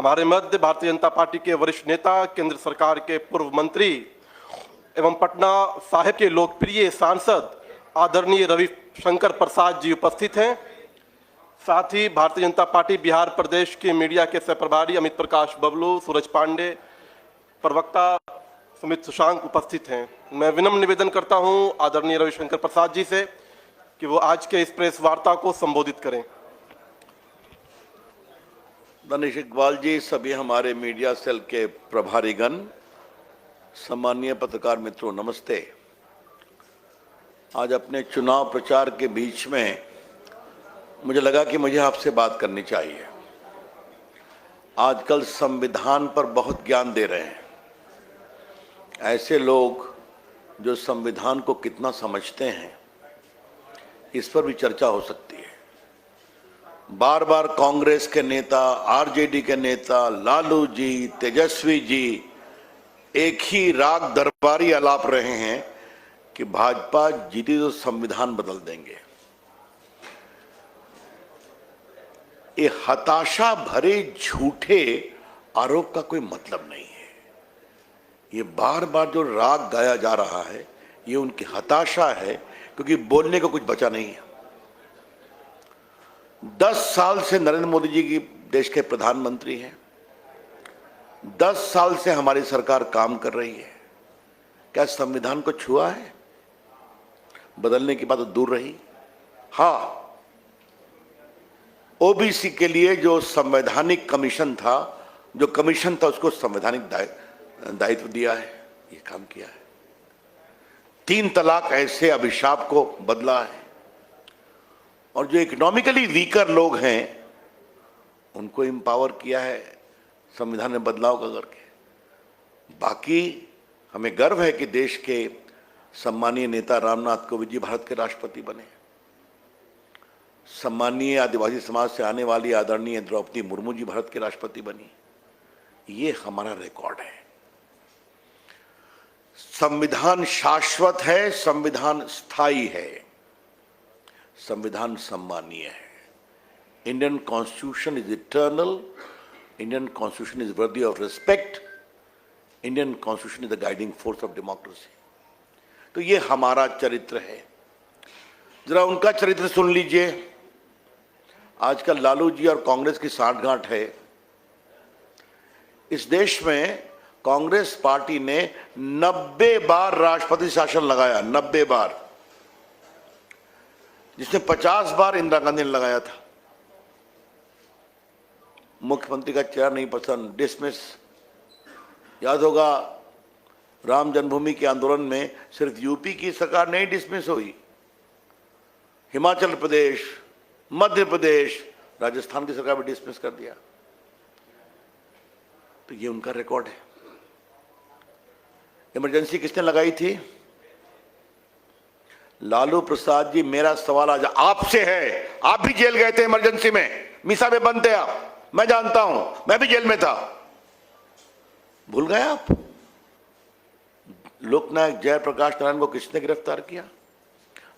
हमारे मध्य भारतीय जनता पार्टी के वरिष्ठ नेता, केंद्र सरकार के पूर्व मंत्री एवं पटना साहिब के लोकप्रिय सांसद आदरणीय रविशंकर प्रसाद जी उपस्थित हैं। साथ ही भारतीय जनता पार्टी बिहार प्रदेश के मीडिया के सह प्रभारी अमित प्रकाश बबलू, सूरज पांडे, प्रवक्ता सुमित सुशांक उपस्थित हैं। मैं विनम्र निवेदन करता हूं आदरणीय रविशंकर प्रसाद जी से कि वो आज के इस प्रेस वार्ता को संबोधित करें। दानिश इकबाल जी, सभी हमारे मीडिया सेल के प्रभारीगण, सम्मानीय पत्रकार मित्रों, नमस्ते। आज अपने चुनाव प्रचार के बीच में मुझे लगा कि मुझे आपसे बात करनी चाहिए। आजकल संविधान पर बहुत ज्ञान दे रहे हैं ऐसे लोग जो संविधान को कितना समझते हैं, इस पर भी चर्चा हो सकती है। बार बार कांग्रेस के नेता, आरजेडी के नेता, लालू जी, तेजस्वी जी एक ही राग दरबारी आलाप रहे हैं कि भाजपा जीती तो संविधान बदल देंगे। ये हताशा भरे झूठे आरोप का कोई मतलब नहीं है। ये बार बार जो राग गाया जा रहा है, ये उनकी हताशा है, क्योंकि बोलने को कुछ बचा नहीं है। 10 साल से नरेंद्र मोदी जी की देश के प्रधानमंत्री हैं। 10 साल से हमारी सरकार काम कर रही है। क्या संविधान को छुआ है? बदलने की बात तो दूर रही। हाँ, ओबीसी के लिए जो संवैधानिक कमीशन था, उसको संवैधानिक दायित्व दिया है, ये काम किया है। 3 तलाक ऐसे अभिशाप को बदला है। और जो इकोनॉमिकली वीकर लोग हैं, उनको एम्पावर किया है संविधान में बदलाव का करके। बाकी हमें गर्व है कि देश के सम्मानीय नेता रामनाथ कोविंद जी भारत के राष्ट्रपति बने। सम्मानीय आदिवासी समाज से आने वाली आदरणीय द्रौपदी मुर्मू जी भारत के राष्ट्रपति बनी। ये हमारा रिकॉर्ड है। संविधान शाश्वत है, संविधान स्थायी है, संविधान सम्मानीय है। Indian constitution is eternal, Indian constitution is worthy of respect, Indian constitution is the guiding force of democracy. तो ये हमारा चरित्र है। जरा उनका चरित्र सुन लीजिए। आजकल लालू जी और कांग्रेस की सांठगांठ है। इस देश में कांग्रेस पार्टी ने 90 बार राष्ट्रपति शासन लगाया, 90 बार, जिसमें 50 बार इंदिरा गांधी ने लगाया था। मुख्यमंत्री का चेहरा नहीं पसंद, डिसमिस। याद होगा राम जन्मभूमि के आंदोलन में सिर्फ यूपी की सरकार नहीं डिसमिस हुई, हिमाचल प्रदेश, मध्य प्रदेश, राजस्थान की सरकार भी डिसमिस कर दिया। तो ये उनका रिकॉर्ड है। इमरजेंसी किसने लगाई थी? लालू प्रसाद जी, मेरा सवाल आज आपसे है। आप भी जेल गए थे इमरजेंसी में, मीसा में बंद थे आप, मैं जानता हूं, मैं भी जेल में था। भूल गए आप? लोकनायक जयप्रकाश नारायण को किसने गिरफ्तार किया?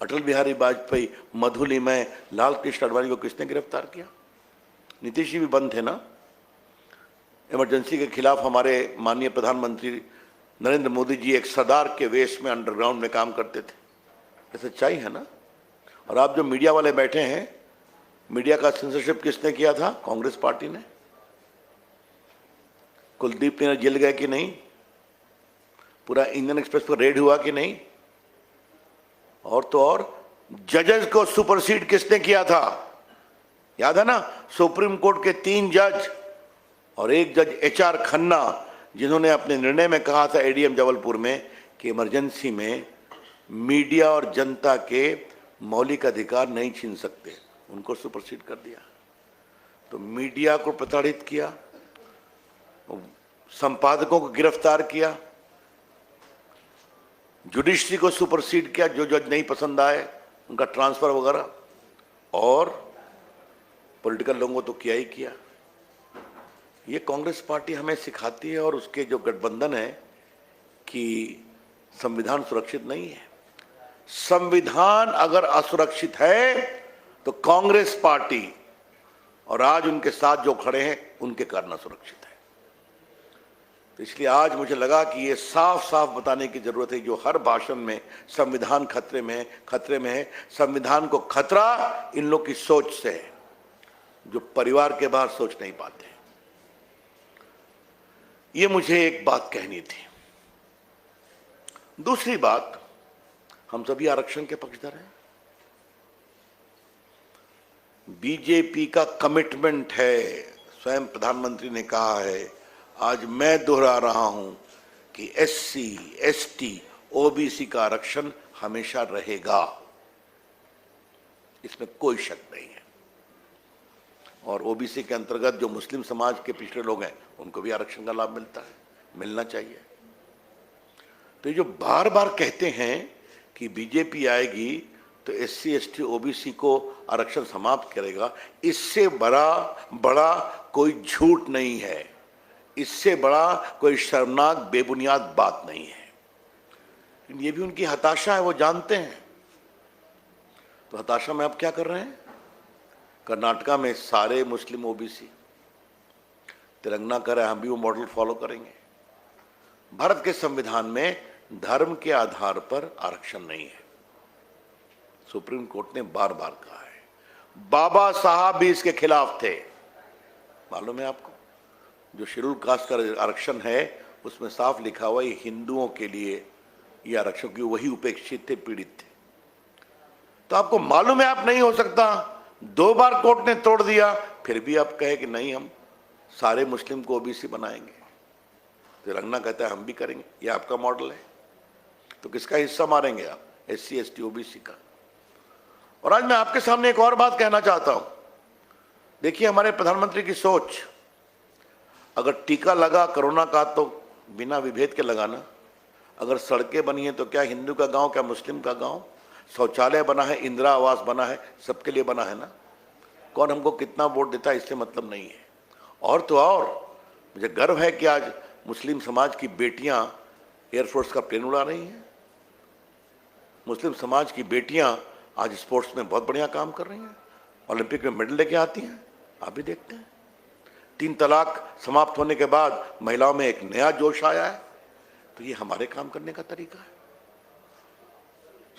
अटल बिहारी वाजपेयी, मधुलिमय, लाल कृष्ण आडवाणी को किसने गिरफ्तार किया? नीतीश जी भी बंद थे ना। इमरजेंसी के खिलाफ हमारे माननीय प्रधानमंत्री नरेंद्र मोदी जी एक सरदार के वेश में अंडरग्राउंड में काम करते थे। ये सच्चाई है ना। और आप जो मीडिया वाले बैठे हैं, मीडिया का सेंसरशिप किसने किया था? कांग्रेस पार्टी ने। कुलदीप ने जेल गए कि नहीं? पूरा इंडियन एक्सप्रेस पर रेड हुआ कि नहीं? और तो और जजेस को सुपरसीड किसने किया था? याद है ना? सुप्रीम कोर्ट के 3 जज और एक जज HR खन्ना, जिन्होंने अपने निर्णय में कहा था एडीएम जबलपुर में कि इमरजेंसी में मीडिया और जनता के मौलिक अधिकार नहीं छीन सकते, उनको सुपरसीड कर दिया। तो मीडिया को प्रताड़ित किया, संपादकों को गिरफ्तार किया, जुडिशरी को सुपरसीड किया, जो जज नहीं पसंद आए उनका ट्रांसफर वगैरह, और पॉलिटिकल लोगों को तो किया ही किया। ये कांग्रेस पार्टी हमें सिखाती है, और उसके जो गठबंधन है कि संविधान सुरक्षित नहीं है। संविधान अगर असुरक्षित है तो कांग्रेस पार्टी और आज उनके साथ जो खड़े हैं उनके कारण असुरक्षित है। तो इसलिए आज मुझे लगा कि ये साफ साफ बताने की जरूरत है, जो हर भाषण में संविधान खतरे में है, संविधान को खतरा इन लोग की सोच से है, जो परिवार के बाहर सोच नहीं पाते। ये मुझे एक बात कहनी थी। दूसरी बात, हम सभी आरक्षण के पक्षधर हैं। बीजेपी का कमिटमेंट है, स्वयं प्रधानमंत्री ने कहा है, आज मैं दोहरा रहा हूं कि SC, ST, OBC का आरक्षण हमेशा रहेगा, इसमें कोई शक नहीं है। और OBC के अंतर्गत जो मुस्लिम समाज के पिछड़े लोग हैं उनको भी आरक्षण का लाभ मिलता है, मिलना चाहिए। तो ये जो बार बार कहते हैं कि बीजेपी आएगी तो SC, ST, OBC को आरक्षण समाप्त करेगा, इससे बड़ा कोई झूठ नहीं है, इससे बड़ा कोई शर्मनाक बेबुनियाद बात नहीं है। ये भी उनकी हताशा है, वो जानते हैं। तो हताशा में आप क्या कर रहे हैं? कर्नाटका में सारे मुस्लिम OBC तेलंगाना कर रहे हैं, हम भी वो मॉडल फॉलो करेंगे। भारत के संविधान में धर्म के आधार पर आरक्षण नहीं है, सुप्रीम कोर्ट ने बार बार कहा है। बाबा साहब भी इसके खिलाफ थे, मालूम है आपको। जो शेड्यूल कास्ट का आरक्षण है उसमें साफ लिखा हुआ है हिंदुओं के लिए ये आरक्षण, की वही उपेक्षित थे, पीड़ित थे। तो आपको मालूम है आप नहीं हो सकता, 2 बार कोर्ट ने तोड़ दिया, फिर भी आप कहे कि नहीं हम सारे मुस्लिम को OBC बनाएंगे। तेलंगाना कहता है हम भी करेंगे, ये आपका मॉडल है। तो किसका हिस्सा मारेंगे आप? SC, ST, OBC का। और आज मैं आपके सामने एक और बात कहना चाहता हूं। देखिए हमारे प्रधानमंत्री की सोच, अगर टीका लगा कोरोना का तो बिना विभेद के लगाना, अगर सड़कें बनी है तो क्या हिंदू का गांव क्या मुस्लिम का गांव, शौचालय बना है, इंदिरा आवास बना है, सबके लिए बना है ना। कौन हमको कितना वोट देता है इससे मतलब नहीं है। और तो और मुझे गर्व है कि आज मुस्लिम समाज की बेटियां एयरफोर्स का प्लेन उड़ा रही हैं, मुस्लिम समाज की बेटियां आज स्पोर्ट्स में बहुत बढ़िया काम कर रही हैं, ओलंपिक में मेडल लेके आती हैं। आप भी देखते हैं 3 तलाक समाप्त होने के बाद महिलाओं में एक नया जोश आया है। तो ये हमारे काम करने का तरीका है।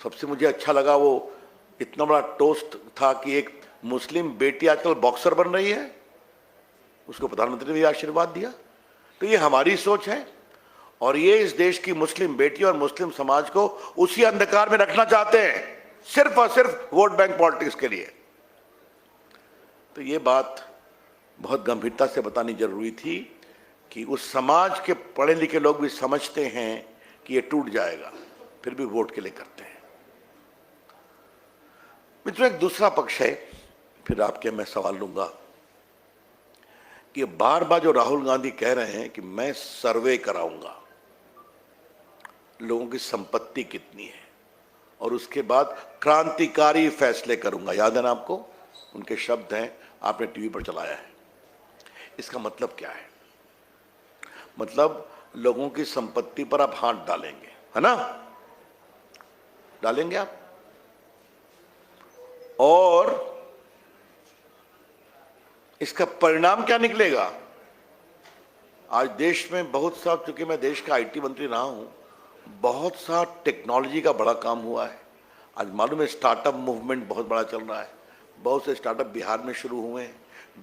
सबसे मुझे अच्छा लगा वो इतना बड़ा टोस्ट था कि एक मुस्लिम बेटी आजकल बॉक्सर बन रही है, उसको प्रधानमंत्री ने भी आशीर्वाद दिया। तो ये हमारी सोच है और ये इस देश की मुस्लिम बेटी और मुस्लिम समाज को उसी अंधकार में रखना चाहते हैं, सिर्फ और सिर्फ वोट बैंक पॉलिटिक्स के लिए। तो ये बात बहुत गंभीरता से बतानी जरूरी थी कि उस समाज के पढ़े लिखे लोग भी समझते हैं कि ये टूट जाएगा, फिर भी वोट के लिए करते हैं। मित्रों, एक दूसरा पक्ष है, फिर आपके मैं सवाल लूंगा कि बार बार जो राहुल गांधी कह रहे हैं कि मैं सर्वे कराऊंगा, लोगों की संपत्ति कितनी है और उसके बाद क्रांतिकारी फैसले करूंगा। याद है ना आपको, उनके शब्द हैं, आपने टीवी पर चलाया है। इसका मतलब क्या है? मतलब लोगों की संपत्ति पर आप हाथ डालेंगे, है ना, डालेंगे आप, और इसका परिणाम क्या निकलेगा? आज देश में बहुत सा, चूंकि मैं देश का IT मंत्री रहा हूं, बहुत सा टेक्नोलॉजी का बड़ा काम हुआ है। आज मालूम है स्टार्टअप मूवमेंट बहुत बड़ा चल रहा है, बहुत से स्टार्टअप बिहार में शुरू हुए हैं,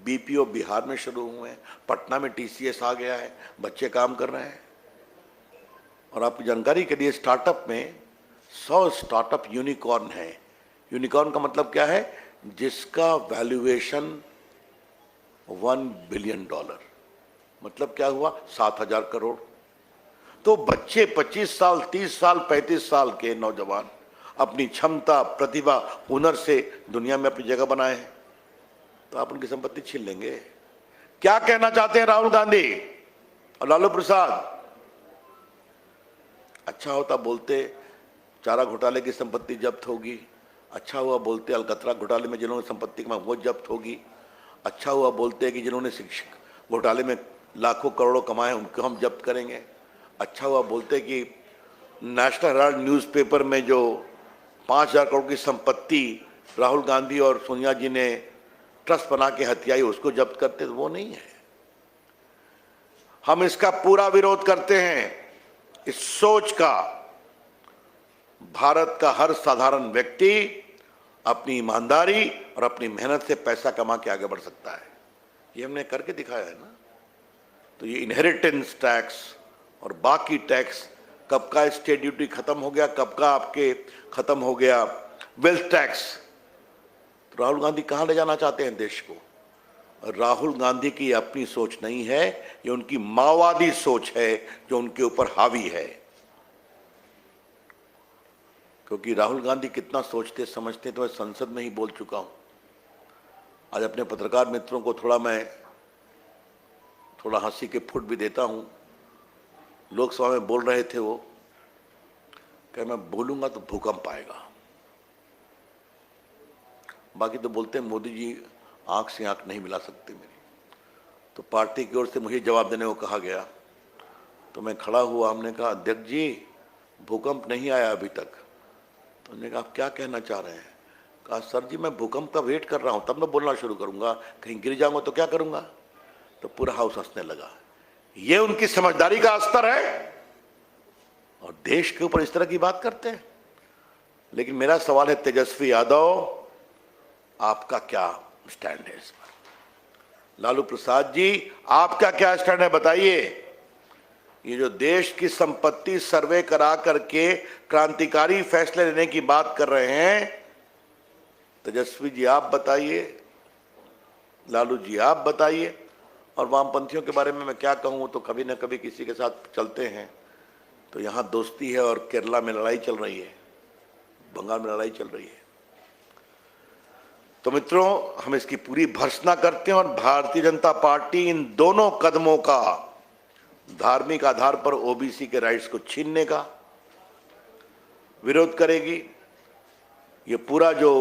BPO बिहार में शुरू हुए हैं, पटना में TCS आ गया है, बच्चे काम कर रहे हैं। और आपकी जानकारी के लिए स्टार्टअप में 100 स्टार्टअप यूनिकॉर्न है। यूनिकॉर्न का मतलब क्या है? जिसका वैल्यूएशन $1 बिलियन, मतलब क्या हुआ? 7,000 करोड़। तो बच्चे 25 साल, 30 साल, 35 साल के नौजवान अपनी क्षमता, प्रतिभा, हुनर से दुनिया में अपनी जगह बनाए हैं, तो आप उनकी संपत्ति छीन लेंगे। क्या कहना चाहते हैं राहुल गांधी और लालू प्रसाद? अच्छा होता बोलते चारा घोटाले की संपत्ति जब्त होगी, अच्छा हुआ बोलते अलकतरा घोटाले में जिन्होंने संपत्ति कमाई वो जब्त होगी, अच्छा हुआ बोलते कि जिन्होंने शिक्षक घोटाले में लाखों करोड़ों कमाए उनको हम जब्त करेंगे, अच्छा हुआ बोलते कि नेशनल हेराल्ड न्यूज़पेपर में जो 5,000 करोड़ की संपत्ति राहुल गांधी और सोनिया जी ने ट्रस्ट बना के हथियाई उसको जब्त करते, तो वो नहीं है। हम इसका पूरा विरोध करते हैं। इस सोच का भारत का हर साधारण व्यक्ति अपनी ईमानदारी और अपनी मेहनत से पैसा कमा के आगे बढ़ सकता है। ये हमने करके दिखाया है ना। तो ये इनहेरिटेंस टैक्स और बाकी टैक्स, कब का स्टेट ड्यूटी खत्म हो गया, कब का आपके खत्म हो गया वेल्थ टैक्स। तो राहुल गांधी कहां ले जाना चाहते हैं देश को? और राहुल गांधी की अपनी सोच नहीं है, ये उनकी माओवादी सोच है जो उनके ऊपर हावी है। क्योंकि राहुल गांधी कितना सोचते समझते तो मैं संसद में ही बोल चुका हूं। आज अपने पत्रकार मित्रों को थोड़ा हंसी के फुट भी देता हूं। लोकसभा में बोल रहे थे वो कि मैं बोलूंगा तो भूकंप आएगा, बाकी तो बोलते हैं मोदी जी आंख से आंख नहीं मिला सकते मेरी। तो पार्टी की ओर से मुझे जवाब देने को कहा गया, तो मैं खड़ा हुआ। हमने कहा अध्यक्ष जी भूकंप नहीं आया अभी तक। तो उन्होंने कहा आप क्या कहना चाह रहे हैं? कहा सर जी मैं भूकंप का वेट कर रहा हूं, तब मैं बोलना शुरू करूंगा, कहीं गिर जाऊंगा तो क्या करूंगा? तो पूरा हाउस हंसने लगा। ये उनकी समझदारी का स्तर है और देश के ऊपर इस तरह की बात करते हैं। लेकिन मेरा सवाल है तेजस्वी यादव, आपका क्या स्टैंड है इस पर? लालू प्रसाद जी आपका क्या स्टैंड है बताइए। ये जो देश की संपत्ति सर्वे करा करके क्रांतिकारी फैसले लेने की बात कर रहे हैं, तेजस्वी जी आप बताइए, लालू जी आप बताइए। और वामपंथियों के बारे में मैं क्या कहूं, तो कभी ना कभी किसी के साथ चलते हैं। तो यहां दोस्ती है और केरला में लड़ाई चल रही है, बंगाल में लड़ाई चल रही है। तो मित्रों हम इसकी पूरी भर्त्सना करते हैं और भारतीय जनता पार्टी इन दोनों कदमों का धार्मिक आधार पर ओबीसी के राइट्स को छीनने का विरोध करेगी। ये पूरा जो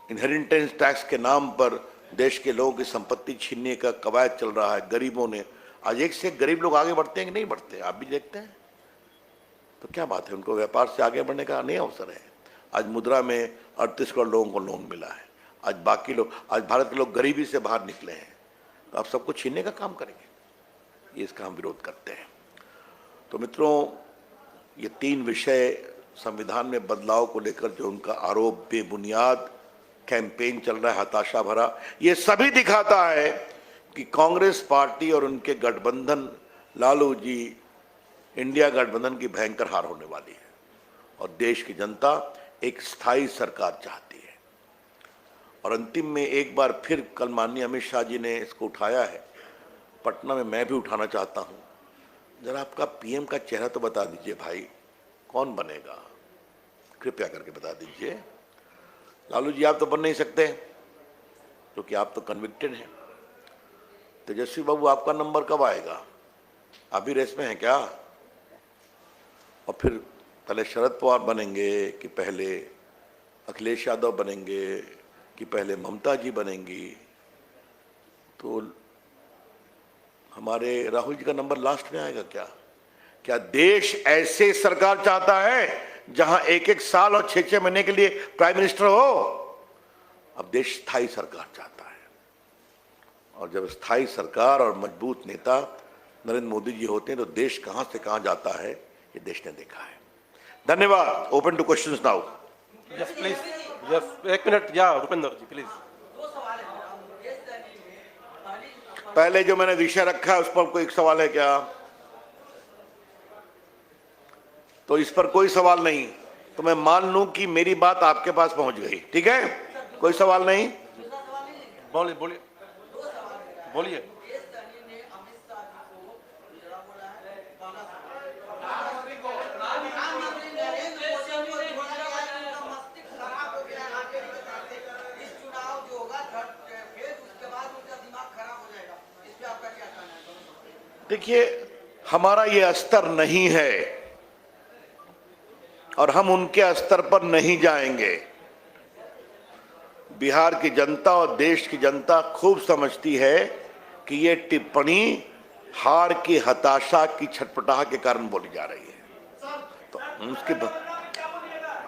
इनहेरिटेंस टैक्स के नाम पर देश के लोगों की संपत्ति छीनने का कवायद चल रहा है, गरीबों ने, आज एक से एक गरीब लोग आगे बढ़ते हैं कि नहीं बढ़ते? आप भी देखते हैं। तो क्या बात है, उनको व्यापार से आगे बढ़ने का नहीं अवसर है। आज मुद्रा में 38 करोड़ लोगों को लोन मिला है। आज बाकी लोग, आज भारत के लोग गरीबी से बाहर निकले हैं, तो आप सबको छीनने का काम करेंगे? ये इसका हम विरोध करते हैं। तो मित्रों ये 3 विषय संविधान में बदलाव को लेकर जो उनका आरोप बेबुनियाद कैंपेन चल रहा है, हताशा भरा, ये सभी दिखाता है कि कांग्रेस पार्टी और उनके गठबंधन लालू जी इंडिया गठबंधन की भयंकर हार होने वाली है और देश की जनता एक स्थायी सरकार चाहती है। और अंतिम में एक बार फिर कल माननीय अमित शाह जी ने इसको उठाया है, पटना में मैं भी उठाना चाहता हूं। जरा आपका पीएम का चेहरा तो बता दीजिए भाई, कौन बनेगा? कृपया करके बता दीजिए। लालू जी आप तो बन नहीं सकते क्योंकि आप तो कन्विक्टेड हैं। तेजस्वी बाबू आपका नंबर कब आएगा? आप भी रेस में हैं क्या? और फिर पहले शरद पवार बनेंगे कि पहले अखिलेश यादव बनेंगे कि पहले ममता जी बनेंगी? तो हमारे राहुल जी का नंबर लास्ट में आएगा क्या? क्या देश ऐसे सरकार चाहता है जहां 1-1 साल और 6-6 महीने के लिए प्राइम मिनिस्टर हो? अब देश स्थायी सरकार चाहता है और जब स्थायी सरकार और मजबूत नेता नरेंद्र मोदी जी होते हैं तो देश कहां से कहां जाता है ये देश ने देखा है। धन्यवाद। Open two questions now. Yes please, yes 1 minute. या रुपेंद्र जी प्लीज। पहले जो मैंने विषय रखा है उस पर कोई एक सवाल है क्या? तो इस पर कोई सवाल नहीं, तो मैं मान लूं कि मेरी बात आपके पास पहुंच गई। ठीक है, कोई सवाल नहीं? बोलिए बोलिए बोलिए। देखिए हमारा ये स्तर नहीं है और हम उनके स्तर पर नहीं जाएंगे। बिहार की जनता और देश की जनता खूब समझती है कि ये टिप्पणी हार की हताशा की छटपटाह के कारण बोली जा रही है। तो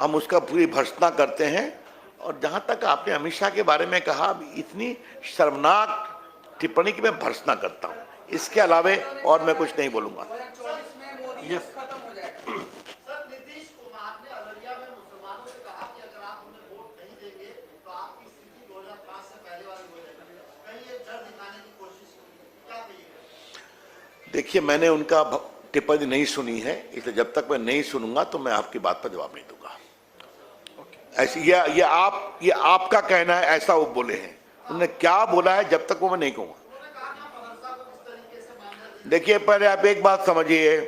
हम उसका पूरी भर्त्सना करते हैं। और जहां तक आपने अमित शाह के बारे में कहा, इतनी शर्मनाक टिप्पणी की मैं भर्त्सना करता हूं। इसके अलावे और मैं कुछ नहीं बोलूंगा। यस सर, नीतीश कुमार ने अररिया में मुसलमानों से कहा कि अगर आप उन्हें वोट नहीं देंगे तो आपकी स्थिति 2005 से पहले वाली हो जाएगी। कहीं ये डर दिखाने की कोशिश की, क्या कहिएगा? देखिए, मैंने उनका टिप्पणी नहीं सुनी है, इसलिए जब तक मैं नहीं सुनूंगा तो मैं आपकी बात पर जवाब नहीं दूंगा। ऐसी ये आपका कहना है, ऐसा वो बोले हैं। उन्होंने क्या बोला है जब तक वो मैं नहीं कहूंगा। देखिए, पहले आप एक बात समझिए,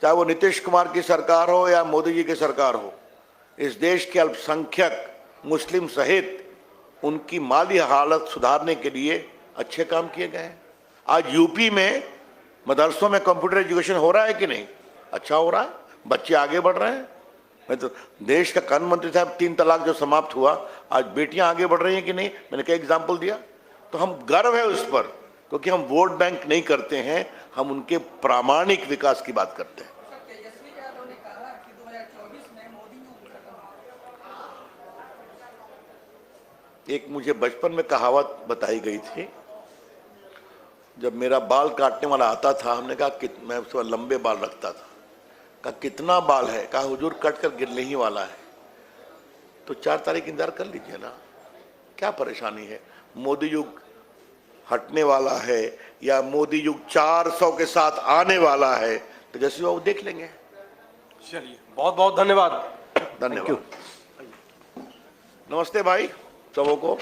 चाहे वो नीतीश कुमार की सरकार हो या मोदी जी की सरकार हो, इस देश के अल्पसंख्यक मुस्लिम सहित उनकी माली हालत सुधारने के लिए अच्छे काम किए गए हैं। आज यूपी में मदरसों में कंप्यूटर एजुकेशन हो रहा है कि नहीं? अच्छा हो रहा है, बच्चे आगे बढ़ रहे हैं। मैं तो देश का कानून मंत्री साहब, 3 तलाक जो समाप्त हुआ, आज बेटियां आगे बढ़ रही हैं कि नहीं? मैंने क्या एग्जाम्पल दिया। तो हम गर्व है उस पर, क्योंकि हम वोट बैंक नहीं करते हैं, हम उनके प्रामाणिक विकास की बात करते हैं। तेजस्वी यादव ने कहा कि 2024 में मोदी युग खत्म होगा। एक मुझे बचपन में कहावत बताई गई थी, जब मेरा बाल काटने वाला आता था, हमने कहा कि मैं उसके बाद लंबे बाल रखता था, कहा कितना बाल है? कहा हुजूर कट कर गिरने ही वाला है। तो 4 तारीख इंतजार कर लीजिए ना, क्या परेशानी है? मोदी युग हटने वाला है या मोदी युग 400 के साथ आने वाला है, तो जैसे वो देख लेंगे। चलिए, बहुत बहुत धन्यवाद। धन्यवाद। नमस्ते भाई सबों को।